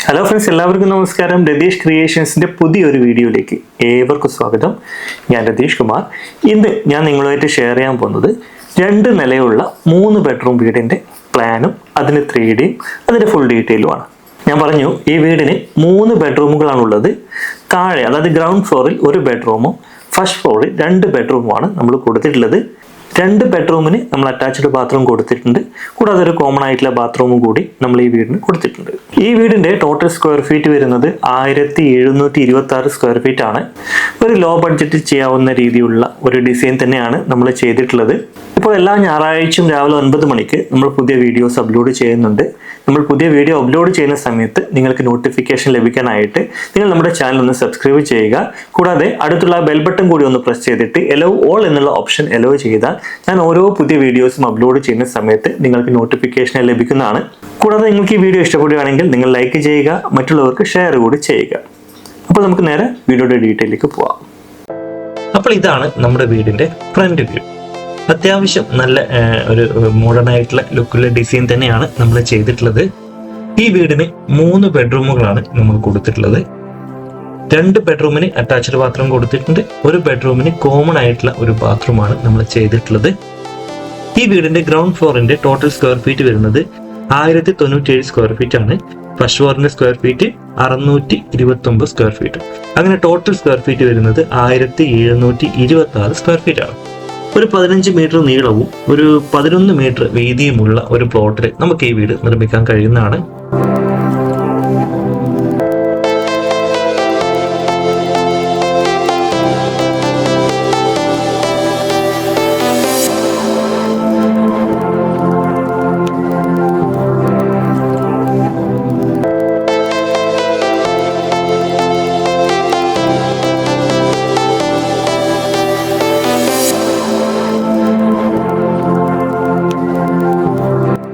Hello friends, എല്ലാവർക്കും നമസ്കാരം. രതീഷ് ക്രിയേഷൻസിൻ്റെ പുതിയൊരു വീഡിയോയിലേക്ക് ഏവർക്കും സ്വാഗതം. ഞാൻ രതീഷ് കുമാർ. ഇന്ന് ഞാൻ നിങ്ങളുമായിട്ട് ഷെയർ ചെയ്യാൻ പോകുന്നത് 2 നിലയുള്ള 3 ബെഡ്റൂം വീടിൻ്റെ പ്ലാനും അതിൻ്റെ 3Dയും അതിൻ്റെ ഫുൾ ഡീറ്റെയിലുമാണ്. ഞാൻ പറഞ്ഞു, ഈ വീടിന് 3 ബെഡ്റൂമുകളാണുള്ളത്. താഴെ, അതായത് ഗ്രൗണ്ട് ഫ്ലോറിൽ 1 ബെഡ്റൂമും ഫസ്റ്റ് ഫ്ലോറിൽ 2 ബെഡ്റൂമുമാണ് നമ്മൾ കൊടുത്തിട്ടുള്ളത്. 2 ബെഡ്റൂമിന് നമ്മൾ അറ്റാച്ച്ഡ് ബാത്റൂം കൊടുത്തിട്ടുണ്ട്. കൂടാതെ ഒരു കോമൺ ആയിട്ടുള്ള ബാത്റൂമും കൂടി നമ്മൾ ഈ വീടിന് കൊടുത്തിട്ടുണ്ട്. ഈ വീടിന്റെ ടോട്ടൽ സ്ക്വയർ ഫീറ്റ് വരുന്നത് 1726 സ്ക്വയർ ഫീറ്റ് ആണ്. ഒരു ലോ ബഡ്ജറ്റ് ചെയ്യാവുന്ന രീതിയിലുള്ള ഒരു ഡിസൈൻ തന്നെയാണ് നമ്മൾ ചെയ്തിട്ടുള്ളത്. ഇപ്പോൾ എല്ലാ ഞായറാഴ്ചയും രാവിലെ 9 മണിക്ക് നമ്മൾ പുതിയ വീഡിയോസ് അപ്ലോഡ് ചെയ്യുന്നുണ്ട്. നമ്മൾ പുതിയ വീഡിയോ അപ്ലോഡ് ചെയ്യുന്ന സമയത്ത് നിങ്ങൾക്ക് നോട്ടിഫിക്കേഷൻ ലഭിക്കാനായിട്ട് നിങ്ങൾ നമ്മുടെ ചാനൽ ഒന്ന് സബ്സ്ക്രൈബ് ചെയ്യുക. കൂടാതെ അടുത്തുള്ള ബെൽ ബട്ടൺ കൂടി ഒന്ന് പ്രസ് ചെയ്തിട്ട് എലോ ഓൾ എന്നുള്ള ഓപ്ഷൻ എലോ ചെയ്താൽ ഞാൻ ഓരോ പുതിയ വീഡിയോസും അപ്ലോഡ് ചെയ്യുന്ന സമയത്ത് നിങ്ങൾക്ക് നോട്ടിഫിക്കേഷൻ ലഭിക്കുന്നതാണ്. കൂടാതെ നിങ്ങൾക്ക് ഈ വീഡിയോ ഇഷ്ടപ്പെടുകയാണെങ്കിൽ നിങ്ങൾ ലൈക്ക് ചെയ്യുക, മറ്റുള്ളവർക്ക് ഷെയർ കൂടി ചെയ്യുക. അപ്പോൾ നമുക്ക് നേരെ വീഡിയോയുടെ ഡീറ്റെയിലേക്ക് പോവാം. അപ്പോൾ ഇതാണ് നമ്മുടെ വീടിന്റെ ഫ്രണ്ട് വ്യൂ. അത്യാവശ്യം നല്ല ഒരു മോഡേൺ ആയിട്ടുള്ള ലുക്കുള്ള ഡിസൈൻ തന്നെയാണ് നമ്മൾ ചെയ്തിട്ടുള്ളത്. ഈ വീടിന് 3 ബെഡ്റൂമുകളാണ് നമ്മൾ കൊടുത്തിട്ടുള്ളത്. 2 ബെഡ്റൂമിന് അറ്റാച്ച്ഡ് ബാത്റൂം കൊടുത്തിട്ടുണ്ട്. 1 ബെഡ്റൂമിന് കോമൺ ആയിട്ടുള്ള ഒരു ബാത്റൂമാണ് നമ്മൾ ചെയ്തിട്ടുള്ളത്. ഈ വീടിന്റെ ഗ്രൗണ്ട് ഫ്ലോറിന്റെ ടോട്ടൽ സ്ക്വയർ ഫീറ്റ് വരുന്നത് 1097 സ്ക്വയർ ഫീറ്റ് ആണ്. ഫസ്റ്റ് ഫ്ലോറിന്റെ സ്ക്വയർ ഫീറ്റ് 629 സ്ക്വയർ ഫീറ്റ്. അങ്ങനെ ടോട്ടൽ സ്ക്വയർ ഫീറ്റ് വരുന്നത് 1726 സ്ക്വയർ ഫീറ്റ് ആണ്. ഒരു 15 മീറ്റർ നീളവും ഒരു 11 മീറ്റർ വീതിയുമുള്ള ഒരു പ്ലോട്ടിൽ നമുക്ക് ഈ വീട് നിർമ്മിക്കാൻ കഴിയുന്നതാണ്.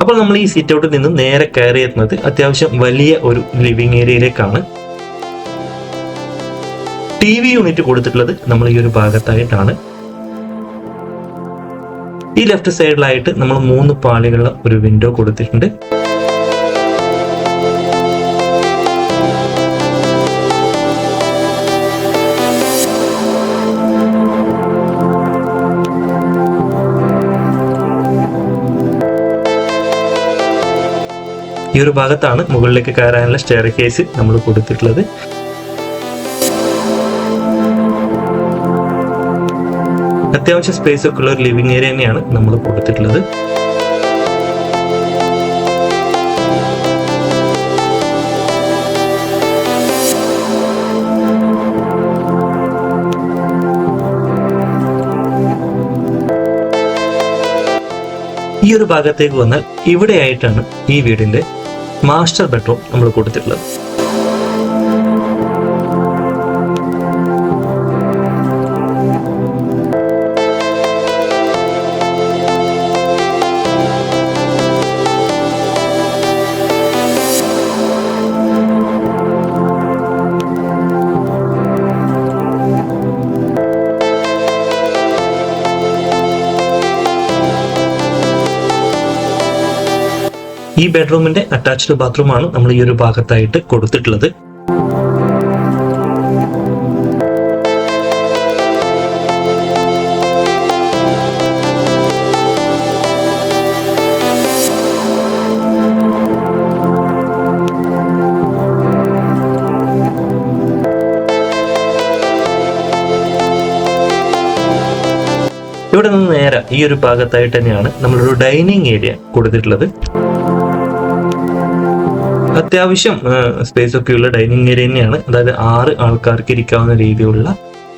അപ്പോൾ നമ്മൾ ഈ സീറ്റ് ഔട്ടിൽ നിന്ന് നേരെ കയറി എത്തുന്നത് അത്യാവശ്യം വലിയ ഒരു ലിവിംഗ് ഏരിയയിലേക്കാണ്. TV യൂണിറ്റ് കൊടുത്തിട്ടുള്ളത് നമ്മൾ ഈ ഒരു ഭാഗത്തായിട്ടാണ്. ഈ ലെഫ്റ്റ് സൈഡിലായിട്ട് നമ്മൾ 3 പാളികളുള്ള ഒരു വിൻഡോ കൊടുത്തിട്ടുണ്ട്. ഈ ഒരു ഭാഗത്താണ് മുകളിലേക്ക് കയറാനുള്ള സ്റ്റെയർ കേസ് നമ്മൾ കൊടുത്തിട്ടുള്ളത്. അത്യാവശ്യം സ്പേസ് ഒക്കെ ഉള്ള ഒരു ലിവിംഗ് ഏരിയ തന്നെയാണ് നമ്മൾ കൊടുത്തിട്ടുള്ളത്. ഈ ഒരു ഭാഗത്തേക്ക് വന്നാൽ ഇവിടെയായിട്ടാണ് ഈ വീടിന്റെ മാസ്റ്റർ ബെഡ്റൂം നമ്മൾ കൊടുത്തിട്ടുള്ളത്. ഈ ബെഡ്റൂമിന്റെ അറ്റാച്ച്ഡ് ബാത്റൂമാണ് നമ്മൾ ഈ ഒരു ഭാഗത്തായിട്ട് കൊടുത്തിട്ടുള്ളത്. ഇവിടെ നിന്ന് നേരെ ഈ ഒരു ഭാഗത്തായിട്ട് തന്നെയാണ് നമ്മളൊരു ഡൈനിങ് ഏരിയ കൊടുത്തിട്ടുള്ളത്. അത്യാവശ്യം സ്പേസ് ഒക്കെ ഉള്ള ഡൈനിങ് ഏരിയ തന്നെയാണ്. അതായത് 6 ആൾക്കാർക്ക് ഇരിക്കാവുന്ന രീതിയിലുള്ള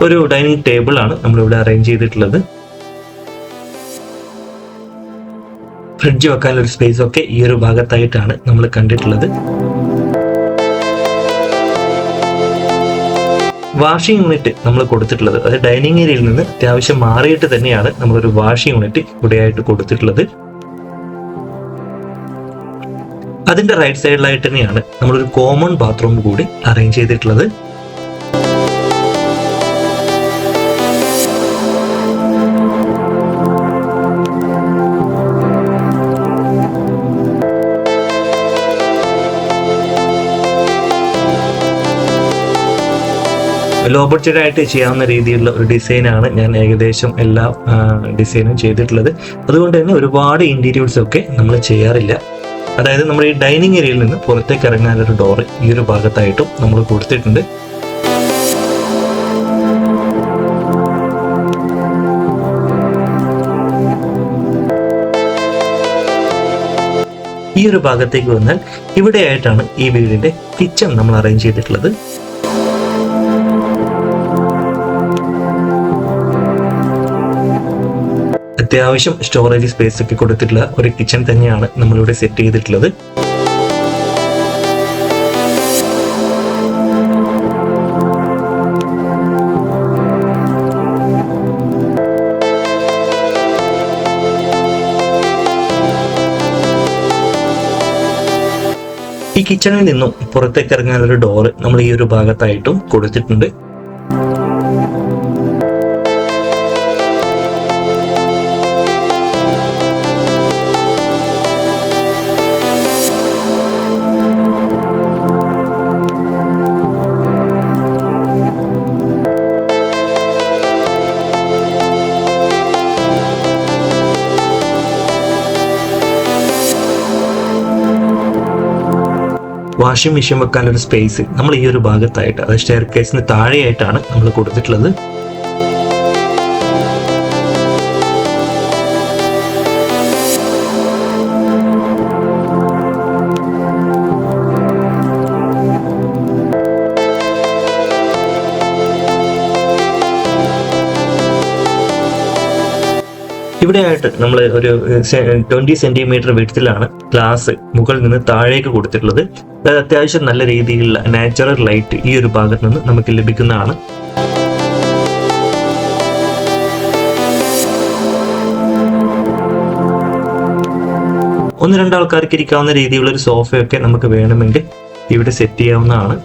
ഒരു ഡൈനിങ് ടേബിൾ ആണ് നമ്മളിവിടെ അറേഞ്ച് ചെയ്തിട്ടുള്ളത്. ഫ്രിഡ്ജ് വെക്കാനുള്ള ഒരു സ്പേസ് ഒക്കെ ഈ ഒരു ഭാഗത്തായിട്ടാണ് നമ്മൾ കണ്ടിട്ടുള്ളത്. വാഷിംഗ് യൂണിറ്റ് നമ്മൾ കൊടുത്തിട്ടുള്ളത്, അതായത് ഡൈനിങ് ഏരിയയിൽ നിന്ന് അത്യാവശ്യം മാറിയിട്ട് തന്നെയാണ് നമ്മളൊരു വാഷിംഗ് യൂണിറ്റ് ഇവിടെയായിട്ട് കൊടുത്തിട്ടുള്ളത്. അതിന്റെ റൈറ്റ് സൈഡിലായിട്ട് തന്നെയാണ് നമ്മളൊരു കോമൺ ബാത്റൂം കൂടി അറേഞ്ച് ചെയ്തിട്ടുള്ളത്. ലോ ബഡ്ജറ്റായിട്ട് ചെയ്യാവുന്ന രീതിയിലുള്ള ഒരു ഡിസൈനാണ് ഞാൻ ഏകദേശം എല്ലാ ഡിസൈനും ചെയ്തിട്ടുള്ളത്. അതുകൊണ്ട് തന്നെ ഒരുപാട് ഇൻറ്റീരിയേഴ്സ് ഒക്കെ നമ്മൾ ചെയ്യാറില്ല. അതായത് നമ്മുടെ ഈ ഡൈനിങ് ഏരിയയിൽ നിന്ന് പുറത്തേക്ക് ഇറങ്ങാനൊരു ഡോറ് ഈ ഒരു ഭാഗത്തായിട്ടും നമ്മൾ കൊടുത്തിട്ടുണ്ട്. ഈ ഒരു ഭാഗത്തേക്ക് വന്നാൽ ഇവിടെയായിട്ടാണ് ഈ വീടിന്റെ കിച്ചൺ നമ്മൾ അറേഞ്ച് ചെയ്തിട്ടുള്ളത്. അത്യാവശ്യം സ്റ്റോറേജ് സ്പേസ് ഒക്കെ കൊടുത്തിട്ടുള്ള ഒരു കിച്ചൺ തന്നെയാണ് നമ്മളിവിടെ സെറ്റ് ചെയ്തിട്ടുള്ളത്. ഈ കിച്ചണിൽ നിന്നും പുറത്തേക്ക് ഇറങ്ങാനൊരു ഡോറ് നമ്മൾ ഈ ഒരു ഭാഗത്തായിട്ടും കൊടുത്തിട്ടുണ്ട്. വാഷിംഗ് മെഷീൻ വെക്കാനൊരു സ്പേസ് നമ്മൾ ഈ ഒരു ഭാഗത്തായിട്ട്, അതായത് സ്റ്റെയർ കേസിന് താഴെയായിട്ടാണ് നമ്മൾ കൊടുത്തിട്ടുള്ളത്. ഇവിടെയായിട്ട് നമ്മൾ ഒരു 20 സെന്റിമീറ്റർ വിഡ്ത്തിലാണ് ഗ്ലാസ് മുകളിൽ നിന്ന് താഴേക്ക് കൊടുത്തിട്ടുള്ളത്. അതായത് അത്യാവശ്യം നല്ല രീതിയിലുള്ള നാച്ചുറൽ ലൈറ്റ് ഈ ഒരു ഭാഗത്ത് നിന്ന് നമുക്ക് ലഭിക്കുന്നതാണ്. ഒന്ന് രണ്ടാൾക്കാർക്ക് ഇരിക്കാവുന്ന രീതിയിലുള്ള ഒരു സോഫയൊക്കെ നമുക്ക് വേണമെങ്കിൽ ഇവിടെ സെറ്റ് ചെയ്യാവുന്നതാണ്.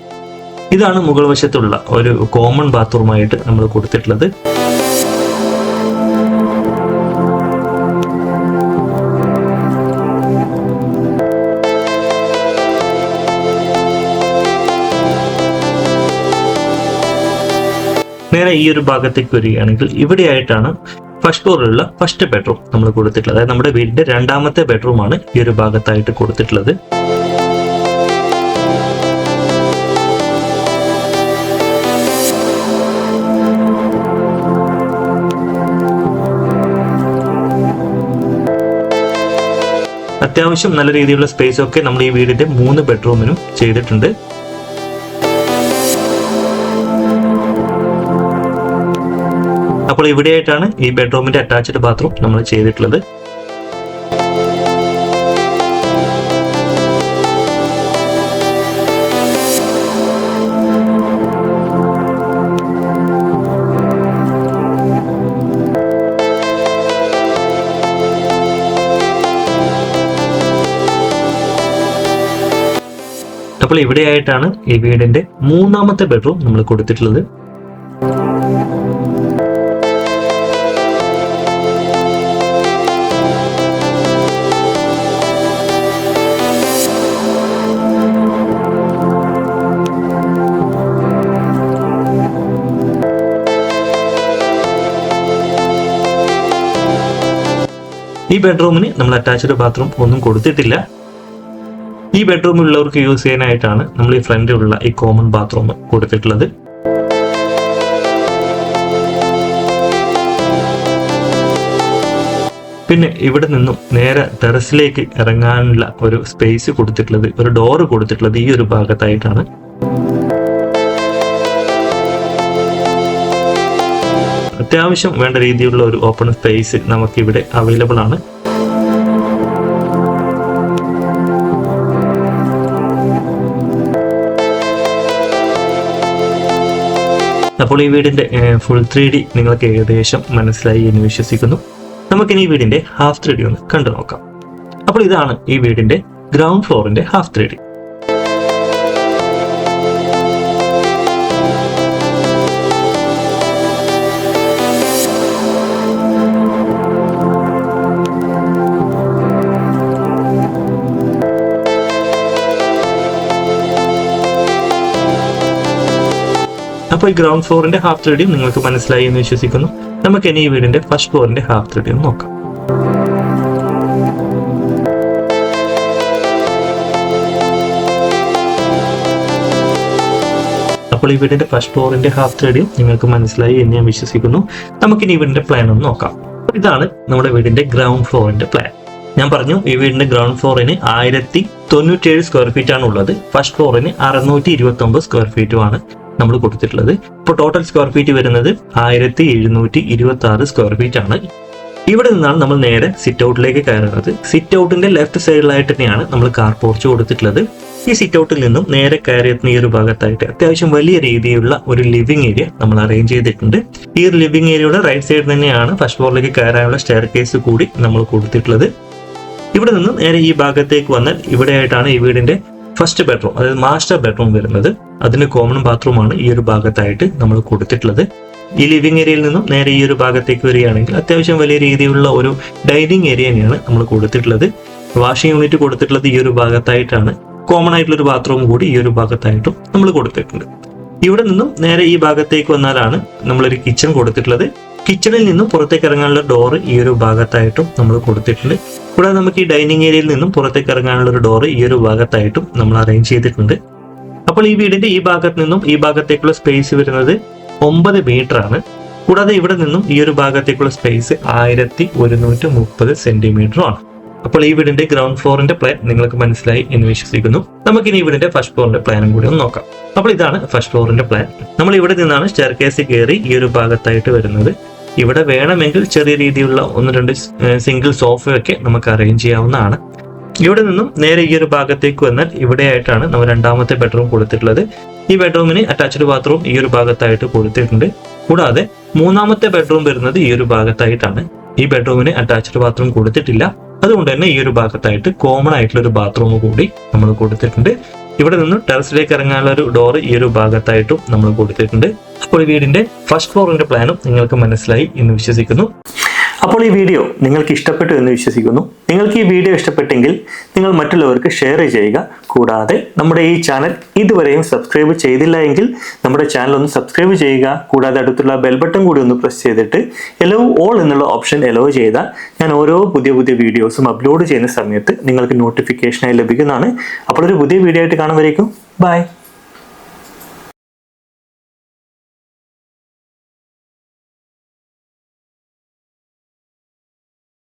ഇതാണ് മുകൾ വശത്തുള്ള ഒരു കോമൺ ബാത്റൂമായിട്ട് നമ്മൾ കൊടുത്തിട്ടുള്ളത്. നേരെ ഈ ഒരു ഭാഗത്തേക്ക് വരികയാണെങ്കിൽ ഇവിടെയായിട്ടാണ് ഫസ്റ്റ് ഫ്ലോറിലുള്ള ഫസ്റ്റ് ബെഡ്റൂം നമ്മൾ കൊടുത്തിട്ടുള്ളത്. അതായത് നമ്മുടെ വീടിന്റെ രണ്ടാമത്തെ ബെഡ്റൂമാണ് ഈ ഒരു ഭാഗത്തായിട്ട് കൊടുത്തിട്ടുള്ളത്. അത്യാവശ്യം നല്ല രീതിയിലുള്ള സ്പേസ് ഒക്കെ നമ്മൾ ഈ വീടിന്റെ 3 ബെഡ്റൂമിനും ചെയ്തിട്ടുണ്ട്. അപ്പോൾ ഇവിടെയായിട്ടാണ് ഈ ബെഡ്റൂമിന്റെ അറ്റാച്ച്ഡ് ബാത്റൂം നമ്മൾ ചെയ്തിട്ടുള്ളത്. അപ്പോൾ ഇവിടെയായിട്ടാണ് ഈ വീടിന്റെ 3ാമത്തെ ബെഡ്റൂം നമ്മൾ കൊടുത്തിട്ടുള്ളത്. ഈ ബെഡ്റൂമിന് നമ്മൾ അറ്റാച്ച്ഡ് ബാത്റൂം ഒന്നും കൊടുത്തിട്ടില്ല. ഈ ബെഡ്റൂമിലുള്ളവർക്ക് യൂസ് ചെയ്യാനായിട്ടാണ് നമ്മൾ ഈ ഫ്രണ്ടിലുള്ള ഈ കോമൺ ബാത്റൂം കൊടുത്തിട്ടുള്ളത്. പിന്നെ ഇവിടെ നിന്നും നേരെ ടെറസിലേക്ക് ഇറങ്ങാനുള്ള ഒരു സ്പേസ് കൊടുത്തിട്ടുള്ളത്, ഒരു ഡോറ് കൊടുത്തിട്ടുള്ളത് ഈ ഒരു ഭാഗത്തായിട്ടാണ്. അത്യാവശ്യം വേണ്ട രീതിയിലുള്ള ഒരു ഓപ്പൺ സ്പേസ് നമുക്കിവിടെ അവൈലബിൾ ആണ്. അപ്പോൾ ഈ വീടിന്റെ ഫുൾ 3D നിങ്ങൾക്ക് ഏകദേശം മനസ്സിലായി എന്ന് വിശ്വസിക്കുന്നു. നമുക്കിനി ഈ വീടിന്റെ ഹാഫ് 3D ഒന്ന് കണ്ടു നോക്കാം. അപ്പോൾ ഇതാണ് ഈ വീടിന്റെ ഗ്രൗണ്ട് ഫ്ലോറിന്റെ ഹാഫ് 3D. അപ്പോൾ ഈ ഗ്രൗണ്ട് ഫ്ലോറിന്റെ ഹാഫ് 3D നിങ്ങൾക്ക് മനസ്സിലായി എന്ന് വിശ്വസിക്കുന്നു. നമുക്ക് ഇനി ഈ വീടിന്റെ ഫസ്റ്റ് ഫ്ലോറിന്റെ ഹാഫ് 3D നോക്കാം. അപ്പോൾ ഈ വീടിന്റെ ഫസ്റ്റ് ഫ്ലോറിന്റെ ഹാഫ് 3D നിങ്ങൾക്ക് മനസ്സിലായി എന്ന് ഞാൻ വിശ്വസിക്കുന്നു. നമുക്കിനി ഈ വീടിന്റെ പ്ലാൻ ഒന്ന് നോക്കാം. ഇതാണ് നമ്മുടെ വീടിന്റെ ഗ്രൗണ്ട് ഫ്ലോറിന്റെ പ്ലാൻ. ഞാൻ പറഞ്ഞു ഈ വീടിന്റെ ഗ്രൗണ്ട് ഫ്ലോറിന് 1097 സ്ക്വയർ ഫീറ്റ് ആണ് ഉള്ളത്. ഫസ്റ്റ് ഫ്ലോറിന് 629 സ്ക്വയർ ഫീറ്റുമാണ് നമ്മൾ കൊടുത്തിട്ടുള്ളത്. ഇപ്പോൾ ടോട്ടൽ സ്ക്വയർ ഫീറ്റ് വരുന്നത് 1726 സ്ക്വയർ ഫീറ്റ് ആണ്. ഇവിടെ നിന്നാണ് നമ്മൾ നേരെ സിറ്റ് ഔട്ടിലേക്ക് കയറുന്നത്. സിറ്റ് ഔട്ടിന്റെ ലെഫ്റ്റ് സൈഡിലായിട്ട് തന്നെയാണ് നമ്മൾ കാർ പോർച്ച് കൊടുത്തിട്ടുള്ളത്. ഈ സിറ്റ് ഔട്ടിൽ നിന്നും നേരെ കയറിയെത്തുന്ന ഈ ഒരു ഭാഗത്തായിട്ട് അത്യാവശ്യം വലിയ രീതിയിലുള്ള ഒരു ലിവിംഗ് ഏരിയ നമ്മൾ അറേഞ്ച് ചെയ്തിട്ടുണ്ട്. ഈ ഒരു ലിവിംഗ് ഏരിയയുടെ റൈറ്റ് സൈഡ് തന്നെയാണ് ഫസ്റ്റ് ഫ്ലോറിലേക്ക് കയറാനുള്ള സ്റ്റെയർ കേസ് കൂടി നമ്മൾ കൊടുത്തിട്ടുള്ളത്. ഇവിടെ നിന്നും നേരെ ഈ ഭാഗത്തേക്ക് വന്നാൽ ഇവിടെയായിട്ടാണ് ഈ വീടിന്റെ ഫസ്റ്റ് ബെഡ്റൂം, അതായത് മാസ്റ്റർ ബെഡ്റൂം വരുന്നത്. അതിന് കോമൺ ബാത്റൂമാണ് ഈ ഒരു ഭാഗത്തായിട്ട് നമ്മൾ കൊടുത്തിട്ടുള്ളത്. ഈ ലിവിംഗ് ഏരിയയിൽ നിന്നും നേരെ ഈ ഒരു ഭാഗത്തേക്ക് വരികയാണെങ്കിൽ അത്യാവശ്യം വലിയ രീതിയിലുള്ള ഒരു ഡൈനിങ് ഏരിയ തന്നെയാണ് നമ്മൾ കൊടുത്തിട്ടുള്ളത്. വാഷിംഗ് യൂണിറ്റ് കൊടുത്തിട്ടുള്ളത് ഈ ഒരു ഭാഗത്തായിട്ടാണ്. കോമൺ ആയിട്ടുള്ള ഒരു ബാത്റൂം കൂടി ഈ ഒരു ഭാഗത്തായിട്ടും നമ്മൾ കൊടുത്തിട്ടുണ്ട്. ഇവിടെ നിന്നും നേരെ ഈ ഭാഗത്തേക്ക് വന്നാലാണ് നമ്മളൊരു കിച്ചൺ കൊടുത്തിട്ടുള്ളത്. കിച്ചണിൽ നിന്നും പുറത്തേക്ക് ഇറങ്ങാനുള്ള ഡോറ് ഈ ഒരു ഭാഗത്തായിട്ടും നമ്മൾ കൊടുത്തിട്ടുണ്ട്. കൂടാതെ നമുക്ക് ഈ ഡൈനിങ് ഏരിയയിൽ നിന്നും പുറത്തേക്ക് ഇറങ്ങാനുള്ള ഒരു ഡോറ് ഈ ഒരു ഭാഗത്തായിട്ടും നമ്മൾ അറേഞ്ച് ചെയ്തിട്ടുണ്ട്. അപ്പോൾ ഈ വീടിന്റെ ഈ ഭാഗത്ത് നിന്നും ഈ ഭാഗത്തേക്കുള്ള സ്പേസ് വരുന്നത് 9 മീറ്റർ ആണ്. കൂടാതെ ഇവിടെ നിന്നും ഈ ഒരു ഭാഗത്തേക്കുള്ള സ്പേസ് 1130 സെന്റിമീറ്റർ ആണ്. അപ്പോൾ ഈ വീടിന്റെ ഗ്രൗണ്ട് ഫ്ലോറിന്റെ പ്ലാൻ നിങ്ങൾക്ക് മനസ്സിലായി എന്ന് വിശ്വസിക്കുന്നു. നമുക്കിനി ഈ വീടിന്റെ ഫസ്റ്റ് ഫ്ലോറിന്റെ പ്ലാനും കൂടി ഒന്ന് നോക്കാം. അപ്പോൾ ഇതാണ് ഫസ്റ്റ് ഫ്ലോറിന്റെ പ്ലാൻ. നമ്മൾ ഇവിടെ നിന്നാണ് സ്റ്റെയർ കേസ് കയറി ഈ ഒരു ഭാഗത്തായിട്ട് വരുന്നത്. ഇവിടെ വേണമെങ്കിൽ ചെറിയ രീതിയിലുള്ള 1-2 സിംഗിൾ സോഫയൊക്കെ നമുക്ക് അറേഞ്ച് ചെയ്യാവുന്നതാണ്. ഇവിടെ നിന്നും നേരെ ഈ ഒരു ഭാഗത്തേക്ക് വന്നാൽ ഇവിടെയായിട്ടാണ് നമ്മൾ രണ്ടാമത്തെ ബെഡ്റൂം കൊടുത്തിട്ടുള്ളത്. ഈ ബെഡ്റൂമിന് അറ്റാച്ച്ഡ് ബാത്റൂം ഈ ഒരു ഭാഗത്തായിട്ട് കൊടുത്തിട്ടുണ്ട്. കൂടാതെ മൂന്നാമത്തെ ബെഡ്റൂം വരുന്നത് ഈ ഒരു ഭാഗത്തായിട്ടാണ്. ഈ ബെഡ്റൂമിന് അറ്റാച്ച്ഡ് ബാത്റൂം കൊടുത്തിട്ടില്ല. അതുകൊണ്ട് തന്നെ ഈ ഒരു ഭാഗത്തായിട്ട് കോമൺ ആയിട്ടുള്ള ഒരു ബാത്റൂം കൂടി നമ്മൾ കൊടുത്തിട്ടുണ്ട്. ഇവിടെ നിന്ന് ടെറസിലേക്ക് ഇറങ്ങാനുള്ള ഒരു ഡോർ ഈ ഒരു ഭാഗത്തായിട്ടും നമ്മൾ കൊടുത്തിട്ടുണ്ട്. അപ്പോൾ ഈ വീടിന്റെ ഫസ്റ്റ് ഫ്ലോറിന്റെ പ്ലാനും നിങ്ങൾക്ക് മനസ്സിലായി എന്ന് വിശ്വസിക്കുന്നു. അപ്പോൾ ഈ വീഡിയോ നിങ്ങൾക്ക് ഇഷ്ടപ്പെട്ടു എന്ന് വിശ്വസിക്കുന്നു. നിങ്ങൾക്ക് ഈ വീഡിയോ ഇഷ്ടപ്പെട്ടെങ്കിൽ നിങ്ങൾ മറ്റുള്ളവർക്ക് ഷെയർ ചെയ്യുക. കൂടാതെ നമ്മുടെ ഈ ചാനൽ ഇതുവരെയും സബ്സ്ക്രൈബ് ചെയ്തില്ല എങ്കിൽ നമ്മുടെ ചാനൽ ഒന്ന് സബ്സ്ക്രൈബ് ചെയ്യുക. കൂടാതെ അടുത്തുള്ള ബെൽ ബട്ടൺ കൂടി ഒന്ന് പ്രസ് ചെയ്തിട്ട് എലോ ഓൾ എന്നുള്ള ഓപ്ഷൻ എലോ ചെയ്താൽ ഞാൻ ഓരോ പുതിയ വീഡിയോസും അപ്ലോഡ് ചെയ്യുന്ന സമയത്ത് നിങ്ങൾക്ക് നോട്ടിഫിക്കേഷനായി ലഭിക്കുന്നതാണ്. അപ്പോൾ ഒരു പുതിയ വീഡിയോ ആയിട്ട് കാണുമ്പോഴേക്കും ബൈ.